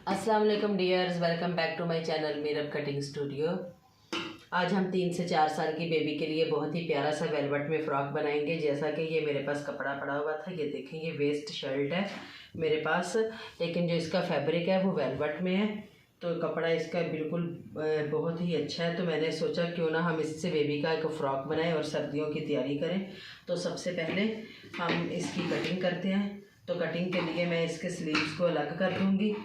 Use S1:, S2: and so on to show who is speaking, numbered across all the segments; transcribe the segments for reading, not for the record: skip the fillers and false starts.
S1: अस्सलाम वालेकुम dears, welcome back to my channel Mirab cutting studio. आज हम 3 से 4 साल की बेबी के लिए बहुत ही प्यारा सा वेलवेट में फ़्रॉक बनाएंगे। जैसा कि ये मेरे पास कपड़ा पड़ा हुआ था, ये देखें, ये वेस्ट शर्ट है मेरे पास, लेकिन जो इसका फैब्रिक है वो वेलवेट में है, तो कपड़ा इसका बिल्कुल बहुत ही अच्छा है। तो मैंने सोचा क्यों ना हम इससे बेबी का एक फ़्रॉक बनाएं और सर्दियों की तैयारी करें। तो सबसे पहले हम इसकी कटिंग करते हैं। तो कटिंग के लिए मैं इसके स्लीव्स को अलग कर दूँगी।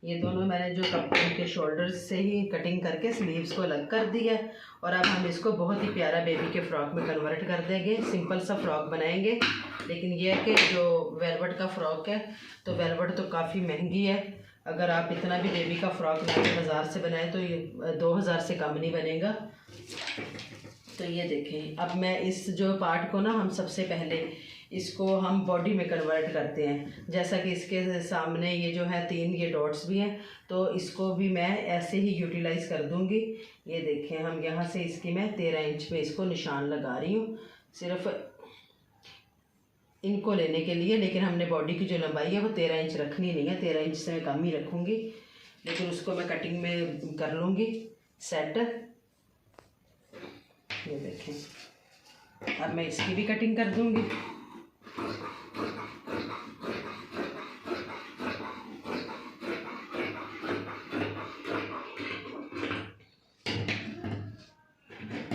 S1: ये दोनों मैंने जो कपड़े के शोल्डर्स से ही कटिंग करके स्लीव्स को अलग कर दिया है। और अब हम इसको बहुत ही प्यारा बेबी के फ़्रॉक में कन्वर्ट कर देंगे। सिंपल सा फ़्रॉक बनाएंगे, लेकिन ये है कि जो वेलवेट का फ़्रॉक है, तो वेलवेट तो काफ़ी महंगी है। अगर आप इतना भी बेबी का फ़्रॉक लाके बाज़ार से बनाएं तो ये 2000 से कम नहीं बनेगा। तो ये देखें, अब मैं इस जो पार्ट को ना, हम सबसे पहले इसको हम बॉडी में कन्वर्ट करते हैं। जैसा कि इसके सामने ये जो है 3 ये डॉट्स भी हैं, तो इसको भी मैं ऐसे ही यूटिलाइज़ कर दूंगी। ये देखें, हम यहाँ से इसकी मैं 13 इंच पे इसको निशान लगा रही हूँ, सिर्फ इनको लेने के लिए। लेकिन हमने बॉडी की जो लंबाई है वो 13 इंच रखनी नहीं है, 13 इंच से मैं कम ही रखूँगी, लेकिन उसको मैं कटिंग में कर लूँगी सेट। ये देखें, अब मैं इसकी भी कटिंग कर दूँगी।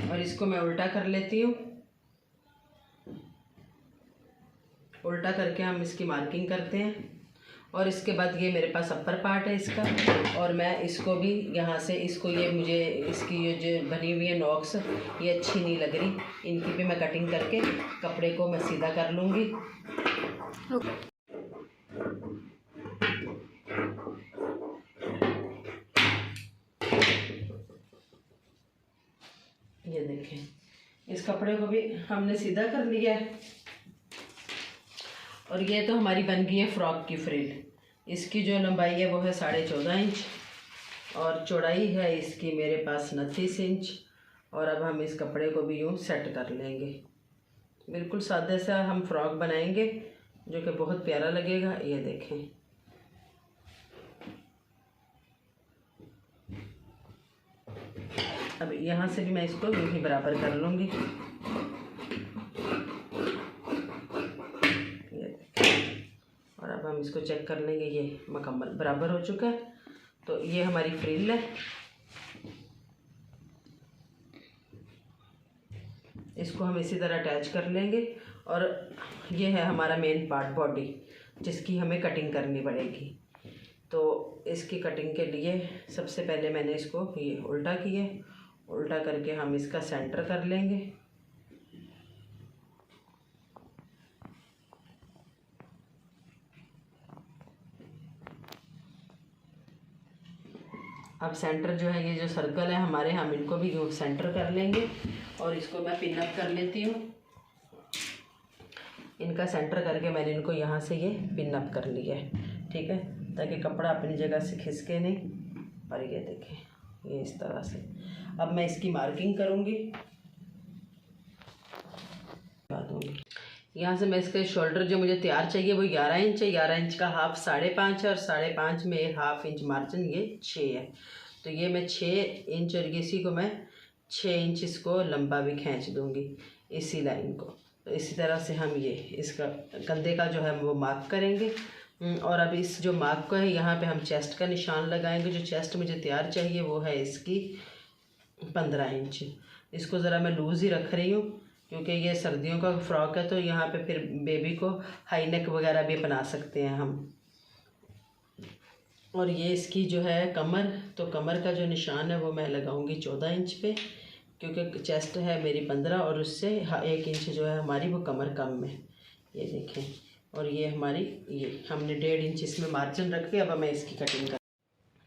S1: और इसको मैं उल्टा कर लेती हूँ। उल्टा करके हम इसकी मार्किंग करते हैं। और इसके बाद ये मेरे पास अपर पार्ट है इसका, और मैं इसको भी यहाँ से इसको, ये मुझे इसकी ये जो बनी हुई है नॉक्स, ये अच्छी नहीं लग रही, इनकी भी मैं कटिंग करके कपड़े को मैं सीधा कर लूँगी। ये देखें, इस कपड़े को भी हमने सीधा कर लिया है। और ये तो हमारी बन गई है फ़्रॉक की फ्रिल। इसकी जो लंबाई है वो है 14.5 इंच, और चौड़ाई है इसकी मेरे पास 29 इंच। और अब हम इस कपड़े को भी यूँ सेट कर लेंगे। बिल्कुल सादे सा हम फ़्रॉक बनाएंगे जो कि बहुत प्यारा लगेगा। ये देखें, अब यहाँ से भी मैं इसको यूँ ही बराबर कर लूँगी। और अब हम इसको चेक कर लेंगे, ये मुकम्मल बराबर हो चुका है। तो ये हमारी फ्रिल है, इसको हम इसी तरह अटैच कर लेंगे। और ये है हमारा मेन पार्ट बॉडी, जिसकी हमें कटिंग करनी पड़ेगी। तो इसकी कटिंग के लिए सबसे पहले मैंने इसको ये उल्टा किया, उल्टा करके हम इसका सेंटर कर लेंगे। अब सेंटर जो है, ये जो सर्कल है हमारे, हम इनको भी यूँ सेंटर कर लेंगे। और इसको मैं पिन अप कर लेती हूँ। इनका सेंटर करके मैंने इनको यहाँ से ये पिन अप कर लिया है, ठीक है, ताकि कपड़ा अपनी जगह से खिसके नहीं। और ये देखें, ये इस तरह से। अब मैं इसकी मार्किंग करूँगी, यहाँ से मैं इसके शोल्डर जो मुझे तैयार चाहिए वो 11 इंच है। 11 इंच का हाफ 5.5 है, और 5.5 में हाफ इंच मार्जिन ये 6 है। तो ये मैं 6 इंच, और इसी को मैं 6 इंच इसको लंबा भी खींच दूँगी, इसी लाइन को। तो इसी तरह से हम ये इसका कंधे का जो है वो मार्क करेंगे। और अब इस जो मार्क को है, यहाँ पे हम चेस्ट का निशान लगाएंगे। जो चेस्ट मुझे तैयार चाहिए वो है इसकी 15 इंच। इसको ज़रा मैं लूज़ ही रख रही हूँ, क्योंकि ये सर्दियों का फ्रॉक है, तो यहाँ पे फिर बेबी को हाई नेक वगैरह भी बना सकते हैं हम। और ये इसकी जो है कमर, तो कमर का जो निशान है वो मैं लगाऊंगी 14 इंच पे, क्योंकि चेस्ट है मेरी 15, और उससे 1 इंच जो है हमारी वो कमर कम है। ये देखें, और ये हमारी, ये हमने 1.5 इंच इसमें मार्जिन रख के अब मैं इसकी कटिंग कर,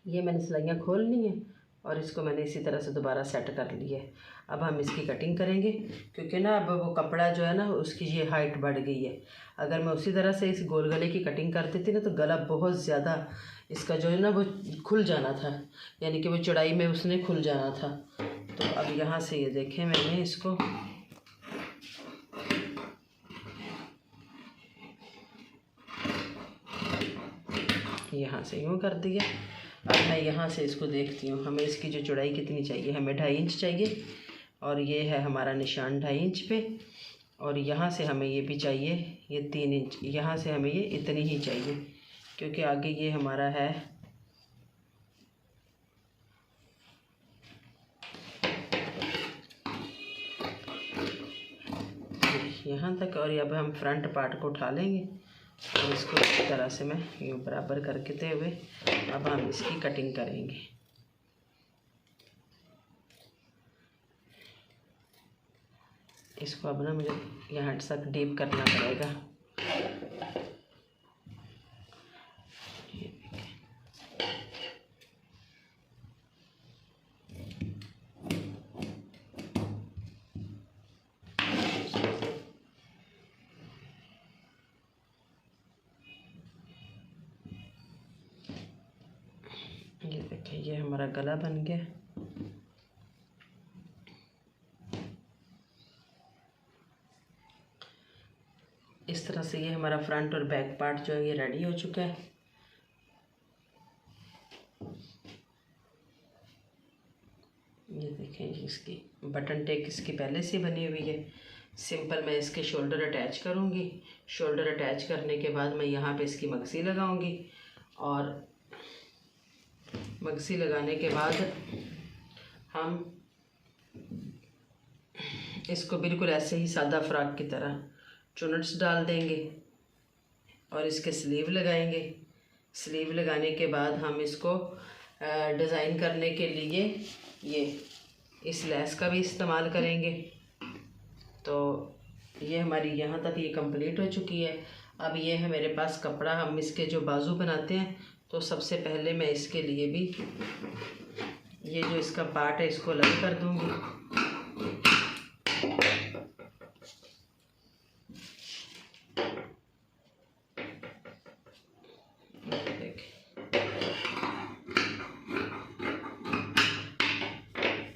S1: ये मैंने सिलाइयाँ खोल ली हैं, और इसको मैंने इसी तरह से दोबारा सेट कर लिया है। अब हम इसकी कटिंग करेंगे, क्योंकि ना अब वो कपड़ा जो है ना, उसकी ये हाइट बढ़ गई है। अगर मैं उसी तरह से इस गोल गले की कटिंग कर देती ना, तो गला बहुत ज़्यादा इसका जो है ना वो खुल जाना था, यानी कि वो चौड़ाई में उसने खुल जाना था। तो अब यहाँ से ये देखें, मैंने इसको यहाँ से यूँ कर दिया। अब मैं यहाँ से इसको देखती हूँ, हमें इसकी जो चौड़ाई कितनी चाहिए। हमें 2.5 इंच चाहिए और ये है हमारा निशान 2.5 इंच पे। और यहाँ से हमें ये भी चाहिए, ये 3 इंच। यहाँ से हमें ये इतनी ही चाहिए क्योंकि आगे ये हमारा है यहाँ तक। और अब हम फ्रंट पार्ट को उठा लेंगे और इसको इस तरह से मैं यूँ बराबर करते हुए अब हम इसकी कटिंग करेंगे। इसको अब ना मुझे यहाँ तक डीप करना पड़ेगा। ये देखिए, ये हमारा गला बन गया। इस तरह से ये हमारा फ्रंट और बैक पार्ट जो है ये रेडी हो चुका है। ये देखें, इसकी बटन टेक इसकी पहले से बनी हुई है। सिंपल मैं इसके शोल्डर अटैच करूँगी। शोल्डर अटैच करने के बाद मैं यहाँ पे इसकी मक्सी लगाऊंगी और मक्सी लगाने के बाद हम इसको बिल्कुल ऐसे ही सादा फ्रॉक की तरह चुनट्स डाल देंगे और इसके स्लीव लगाएंगे। स्लीव लगाने के बाद हम इसको डिज़ाइन करने के लिए ये इस लेस का भी इस्तेमाल करेंगे। तो ये हमारी यहाँ तक ये कंप्लीट हो चुकी है। अब ये है मेरे पास कपड़ा। हम इसके जो बाजू बनाते हैं तो सबसे पहले मैं इसके लिए भी ये जो इसका पार्ट है इसको अलग कर दूँगी।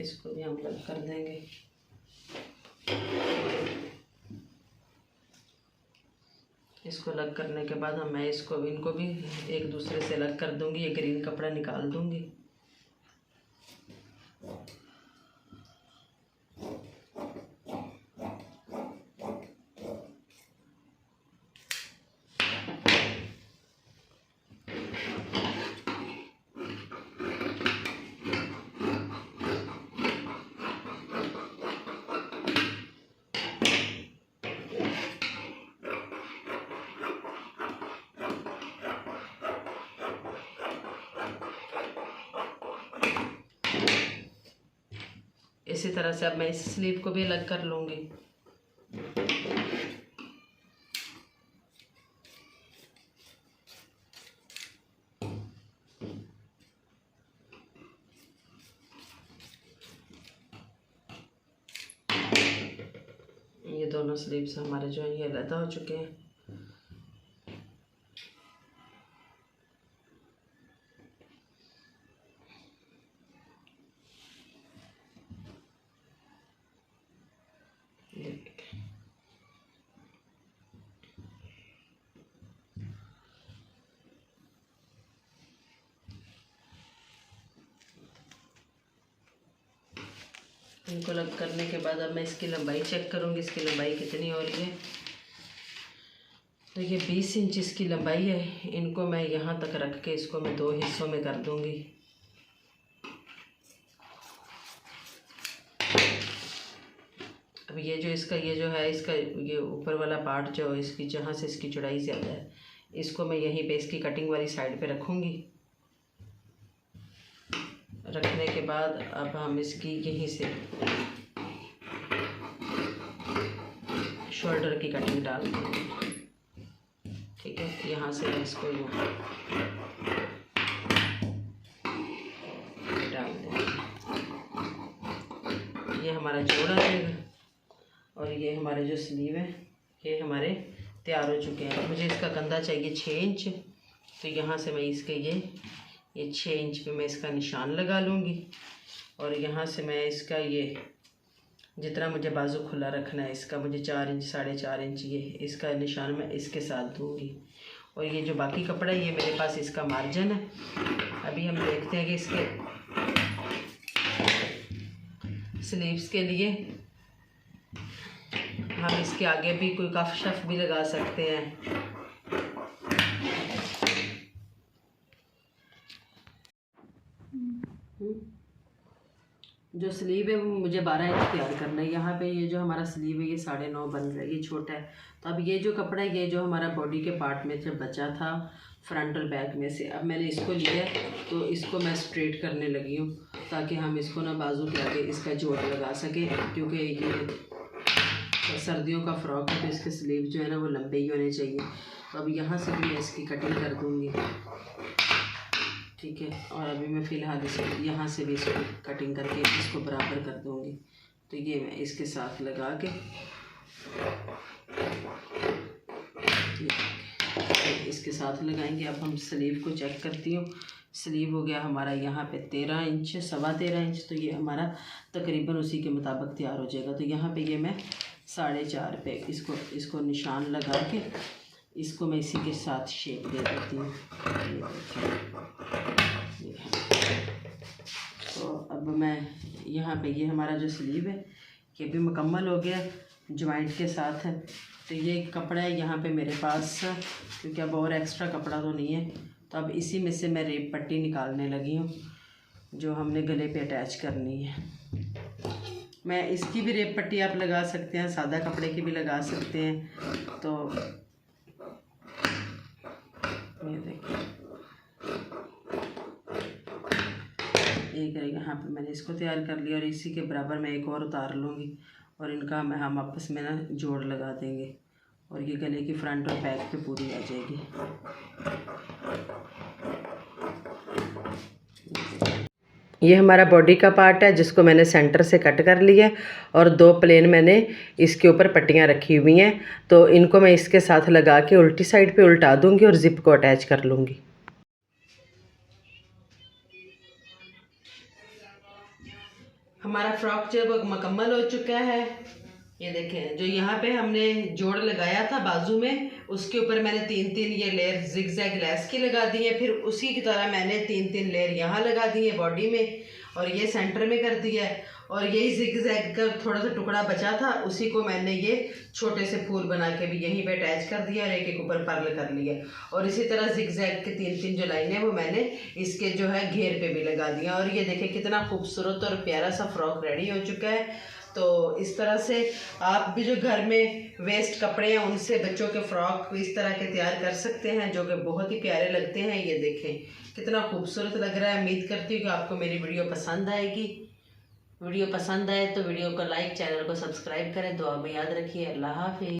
S1: इसको भी हम अलग कर देंगे। इसको अलग करने के बाद मैं इनको भी एक दूसरे से अलग कर दूंगी। ये ग्रीन कपड़ा निकाल दूंगी। इसी तरह से अब मैं इस स्लीव को भी अलग कर लूँगी। ये दोनों स्लीव्स हमारे जो है ये अलग हो चुके हैं। इनको अलग करने के बाद अब मैं इसकी लंबाई चेक करूँगी, इसकी लंबाई कितनी हो रही है। तो ये 20 इंच इसकी लंबाई है। इनको मैं यहाँ तक रख के इसको मैं 2 हिस्सों में कर दूँगी। अब ये जो इसका ये जो है इसका ये ऊपर वाला पार्ट जो इसकी जहाँ से इसकी चौड़ाई ज़्यादा है इसको मैं यहीं पे इसकी कटिंग वाली साइड पे रखूँगी। रखने के बाद अब हम इसकी यहीं से शोल्डर की कटिंग डाल देंगे। ठीक है, यहाँ से मैं इसको यूँ डाल देंगे। ये हमारा जोड़ा है और ये हमारे जो स्लीव है ये हमारे तैयार हो चुके हैं। मुझे इसका कंधा चाहिए 6 इंच। तो यहाँ से मैं इसके ये 6 इंच पे मैं इसका निशान लगा लूँगी और यहाँ से मैं इसका ये जितना मुझे बाजू खुला रखना है इसका मुझे 4 इंच 4.5 इंच ये इसका निशान मैं इसके साथ दूँगी और ये जो बाकी कपड़ा है ये मेरे पास इसका मार्जिन है। अभी हम देखते हैं कि इसके स्लीव्स के लिए हम इसके आगे भी कोई कफ शफ भी लगा सकते हैं। जो स्लीव है वो मुझे 12 इंच तैयार करना है। यहाँ पे ये जो हमारा स्लीव है ये 9.5 बन रहा है, ये छोटा है। तो अब ये जो कपड़ा है ये जो हमारा बॉडी के पार्ट में जब बचा था फ्रंट और बैक में से, अब मैंने इसको लिया तो इसको मैं स्ट्रेट करने लगी हूँ ताकि हम इसको ना बाजू के आगे इसका जोड़ लगा सके, क्योंकि ये सर्दियों का फ्रॉक है तो इसके स्लीव जो है ना वो लंबे ही होने चाहिए। तो अब यहाँ से भी मैं इसकी कटिंग कर दूँगी, ठीक है। और अभी मैं फ़िलहाल इसको यहाँ से भी इसको कटिंग करके इसको बराबर कर दूँगी। तो ये मैं इसके साथ लगा के इसके साथ लगाएंगे। अब हम स्लीव को चेक करती हूँ। स्लीव हो गया हमारा यहाँ पे 13 इंच, 13.25 इंच, तो ये हमारा तकरीबन उसी के मुताबिक तैयार हो जाएगा। तो यहाँ पे ये मैं 4.5 पे इसको निशान लगा के इसको मैं इसी के साथ शेप दे देती हूँ। तो अब मैं यहाँ पे ये हमारा जो स्लीव है ये भी मुकम्मल हो गया, जॉइंट के साथ है। तो ये कपड़ा है यहाँ पे मेरे पास, क्योंकि अब और एक्स्ट्रा कपड़ा तो नहीं है। तो अब इसी में से मैं रेप पट्टी निकालने लगी हूँ जो हमने गले पे अटैच करनी है। मैं इसकी भी रेप पट्टी आप लगा सकते हैं, सादा कपड़े की भी लगा सकते हैं। तो ये देखिए एक यहाँ पे मैंने इसको तैयार कर लिया और इसी के बराबर मैं एक और उतार लूँगी और इनका हम आपस में ना जोड़ लगा देंगे और ये गले की फ्रंट और बैक पे पूरी आ जाएगी। ये हमारा बॉडी का पार्ट है जिसको मैंने सेंटर से कट कर लिया और 2 प्लेन मैंने इसके ऊपर पट्टियाँ रखी हुई हैं। तो इनको मैं इसके साथ लगा के उल्टी साइड पे उल्टा दूँगी और ज़िप को अटैच कर लूँगी। हमारा फ्रॉक जो वो मुकम्मल हो चुका है। ये देखें, जो यहाँ पे हमने जोड़ लगाया था बाजू में, उसके ऊपर मैंने 3-3 ये लेयर जिगजैग लेस की लगा दी है। फिर उसी की तरह मैंने 3-3 लेयर यहाँ लगा दी है बॉडी में और ये सेंटर में कर दिया है। और यही जिगजैग का थोड़ा सा टुकड़ा बचा था, उसी को मैंने ये छोटे से फूल बना के भी यहीं पे अटैच कर दिया और एक एक ऊपर पर्ल कर लिया। और इसी तरह जिगजैग के 3-3 जो लाइनें वो मैंने इसके जो है घेर पे भी लगा दिया। और ये देखें कितना खूबसूरत और प्यारा सा फ्रॉक रेडी हो चुका है। तो इस तरह से आप भी जो घर में वेस्ट कपड़े हैं उनसे बच्चों के फ्रॉक इस तरह के तैयार कर सकते हैं जो कि बहुत ही प्यारे लगते हैं। ये देखें कितना खूबसूरत लग रहा है। उम्मीद करती हूँ कि आपको मेरी वीडियो पसंद आएगी। वीडियो पसंद आए तो वीडियो को लाइक, चैनल को सब्सक्राइब करें। दुआ में याद रखिए। अल्लाह हाफिज़।